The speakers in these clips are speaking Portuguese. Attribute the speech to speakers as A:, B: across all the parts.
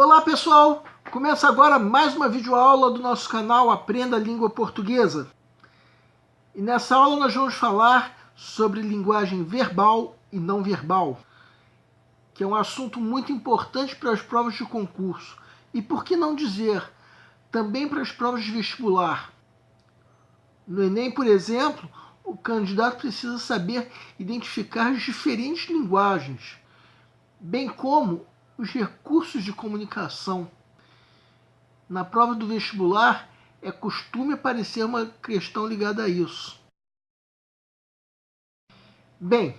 A: Olá pessoal, começa agora mais uma videoaula do nosso canal Aprenda a Língua Portuguesa. E nessa aula nós vamos falar sobre linguagem verbal e não verbal, que é um assunto muito importante para as provas de concurso. E por que não dizer, também para as provas de vestibular. No Enem, por exemplo, o candidato precisa saber identificar as diferentes linguagens, bem como os recursos de comunicação. Na prova do vestibular, é costume aparecer uma questão ligada a isso. Bem,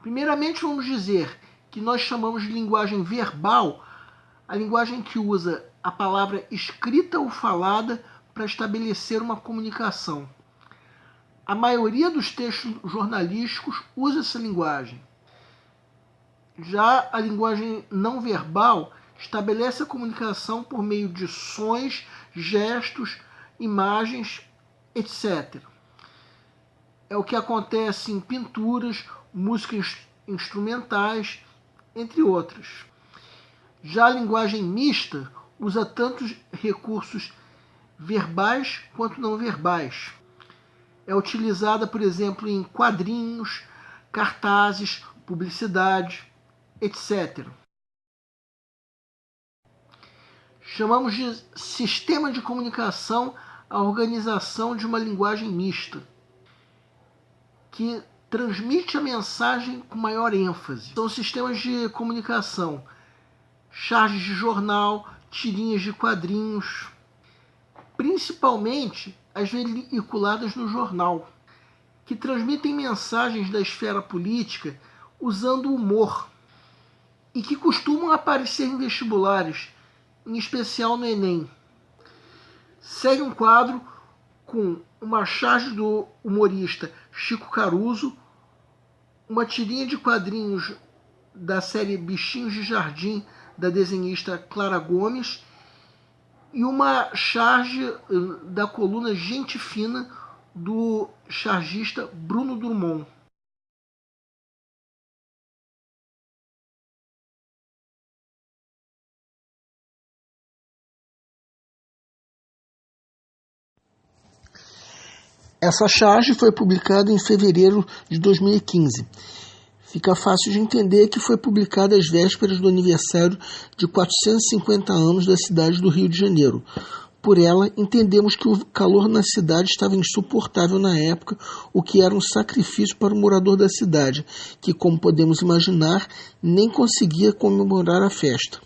A: primeiramente vamos dizer que nós chamamos de linguagem verbal a linguagem que usa a palavra escrita ou falada para estabelecer uma comunicação. A maioria dos textos jornalísticos usa essa linguagem. Já a linguagem não verbal estabelece a comunicação por meio de sons, gestos, imagens, etc. É o que acontece em pinturas, músicas instrumentais, entre outras. Já a linguagem mista usa tanto recursos verbais quanto não verbais. É utilizada, por exemplo, em quadrinhos, cartazes, publicidade, etc. Chamamos de sistema de comunicação a organização de uma linguagem mista, que transmite a mensagem com maior ênfase. São sistemas de comunicação, charges de jornal, tirinhas de quadrinhos, principalmente as veiculadas no jornal, que transmitem mensagens da esfera política usando humor e que costumam aparecer em vestibulares, em especial no Enem. Segue um quadro com uma charge do humorista Chico Caruso, uma tirinha de quadrinhos da série Bichinhos de Jardim, da desenhista Clara Gomes, e uma charge da coluna Gente Fina, do chargista Bruno Drummond. Essa charge foi publicada em fevereiro de 2015. Fica fácil de entender que foi publicada às vésperas do aniversário de 450 anos da cidade do Rio de Janeiro. Por ela, entendemos que o calor na cidade estava insuportável na época, o que era um sacrifício para o morador da cidade, que, como podemos imaginar, nem conseguia comemorar a festa.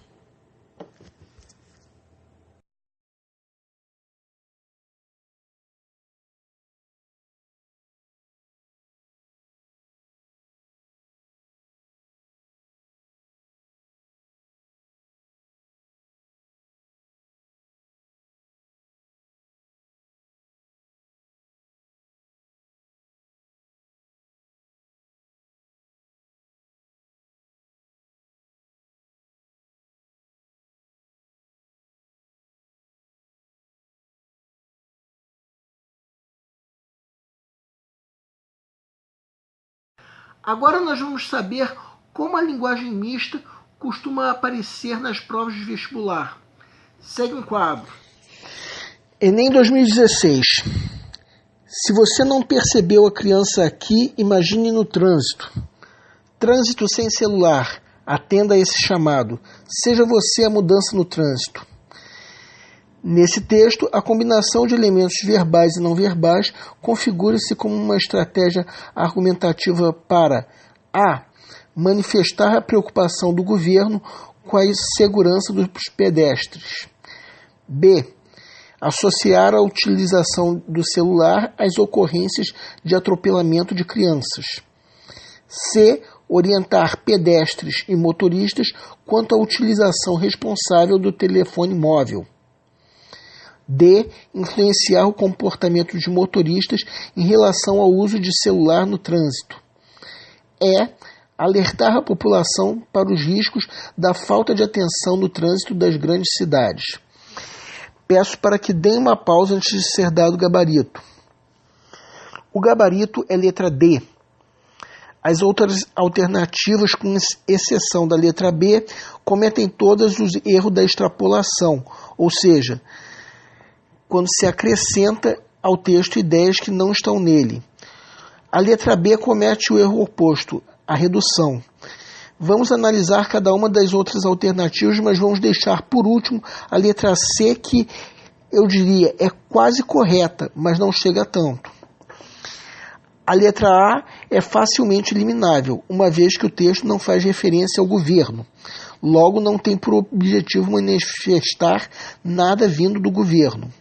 A: Agora nós vamos saber como a linguagem mista costuma aparecer nas provas de vestibular. Segue um quadro. Enem 2016. Se você não percebeu a criança aqui, imagine no trânsito. Trânsito sem celular. Atenda a esse chamado. Seja você a mudança no trânsito. Nesse texto, a combinação de elementos verbais e não verbais configura-se como uma estratégia argumentativa para a. Manifestar a preocupação do governo com a segurança dos pedestres. B. Associar a utilização do celular às ocorrências de atropelamento de crianças. C. Orientar pedestres e motoristas quanto à utilização responsável do telefone móvel. D. Influenciar o comportamento de motoristas em relação ao uso de celular no trânsito. E. Alertar a população para os riscos da falta de atenção no trânsito das grandes cidades. Peço para que deem uma pausa antes de ser dado o gabarito. O gabarito é letra D. As outras alternativas, com exceção da letra B, cometem todos os erros da extrapolação, ou seja, quando se acrescenta ao texto ideias que não estão nele. A letra B comete o erro oposto, a redução. Vamos analisar cada uma das outras alternativas, mas vamos deixar por último a letra C, que eu diria é quase correta, mas não chega a tanto. A letra A é facilmente eliminável, uma vez que o texto não faz referência ao governo. Logo, não tem por objetivo manifestar nada vindo do governo.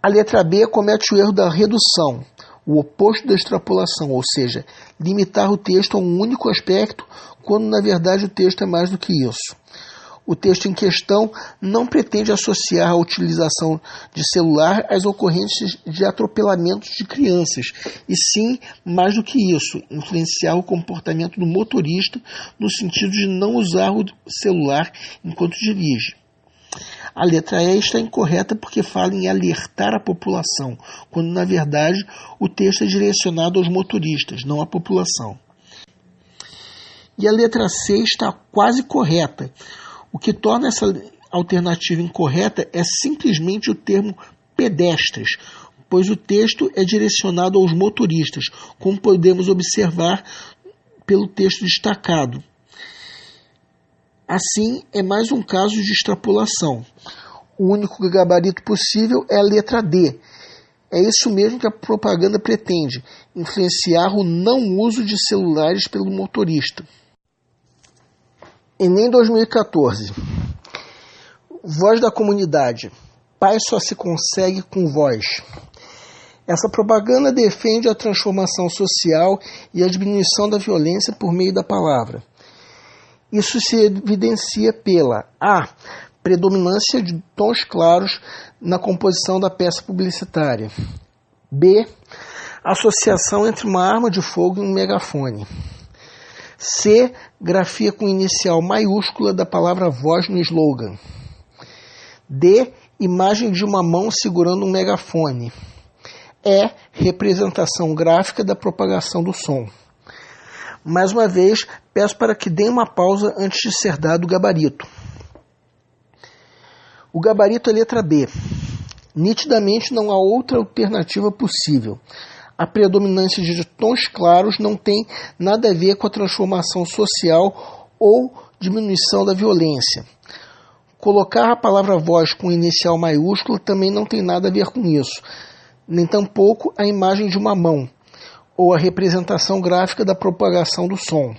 A: A letra B comete o erro da redução, o oposto da extrapolação, ou seja, limitar o texto a um único aspecto, quando na verdade o texto é mais do que isso. O texto em questão não pretende associar a utilização de celular às ocorrências de atropelamentos de crianças, e sim, mais do que isso, influenciar o comportamento do motorista no sentido de não usar o celular enquanto dirige. A letra E está incorreta porque fala em alertar a população, quando na verdade o texto é direcionado aos motoristas, não à população. E a letra C está quase correta. O que torna essa alternativa incorreta é simplesmente o termo pedestres, pois o texto é direcionado aos motoristas, como podemos observar pelo texto destacado. Assim, é mais um caso de extrapolação. O único gabarito possível é a letra D. É isso mesmo que a propaganda pretende, influenciar o não uso de celulares pelo motorista. Enem 2014. Voz da comunidade. Paz só se consegue com voz. Essa propaganda defende a transformação social e a diminuição da violência por meio da palavra. Isso se evidencia pela A. Predominância de tons claros na composição da peça publicitária. B. Associação entre uma arma de fogo e um megafone. C. Grafia com inicial maiúscula da palavra voz no slogan. D. Imagem de uma mão segurando um megafone. E. Representação gráfica da propagação do som. Mais uma vez, peço para que deem uma pausa antes de ser dado o gabarito. O gabarito é letra B. Nitidamente não há outra alternativa possível. A predominância de tons claros não tem nada a ver com a transformação social ou diminuição da violência. Colocar a palavra voz com inicial maiúscula também não tem nada a ver com isso, nem tampouco a imagem de uma mão, ou a representação gráfica da propagação do som.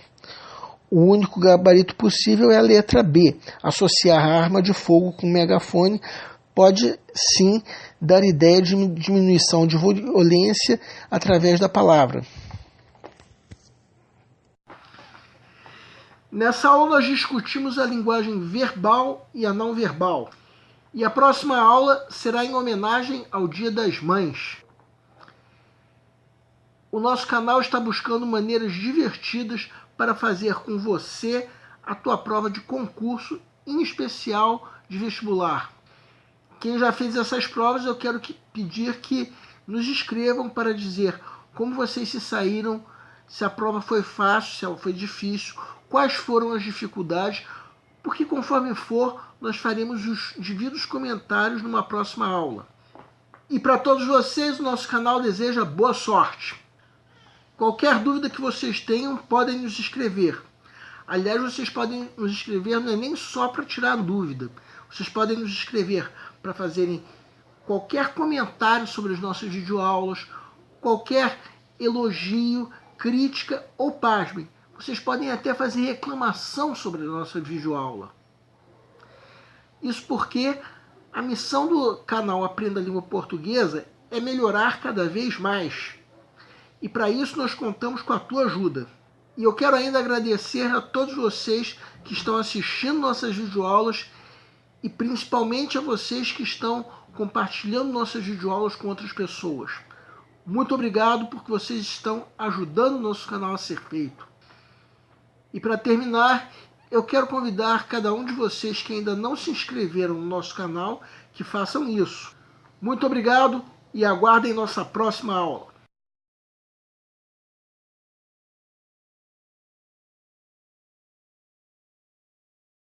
A: O único gabarito possível é a letra B. Associar a arma de fogo com megafone pode sim dar ideia de diminuição de violência através da palavra. Nessa aula nós discutimos a linguagem verbal e a não verbal. E a próxima aula será em homenagem ao Dia das Mães. O nosso canal está buscando maneiras divertidas para fazer com você a tua prova de concurso, em especial de vestibular. Quem já fez essas provas, eu quero pedir que nos escrevam para dizer como vocês se saíram, se a prova foi fácil, se ela foi difícil, quais foram as dificuldades, porque conforme for, nós faremos os devidos comentários numa próxima aula. E para todos vocês, o nosso canal deseja boa sorte. Qualquer dúvida que vocês tenham, podem nos escrever. Aliás, vocês podem nos escrever não é nem só para tirar dúvida. Vocês podem nos escrever para fazerem qualquer comentário sobre as nossas videoaulas, qualquer elogio, crítica ou pasmem. Vocês podem até fazer reclamação sobre a nossa videoaula. Isso porque a missão do canal Aprenda a Língua Portuguesa é melhorar cada vez mais. E para isso nós contamos com a tua ajuda. E eu quero ainda agradecer a todos vocês que estão assistindo nossas videoaulas e principalmente a vocês que estão compartilhando nossas videoaulas com outras pessoas. Muito obrigado porque vocês estão ajudando o nosso canal a ser feito. E para terminar, eu quero convidar cada um de vocês que ainda não se inscreveram no nosso canal que façam isso. Muito obrigado e aguardem nossa próxima aula.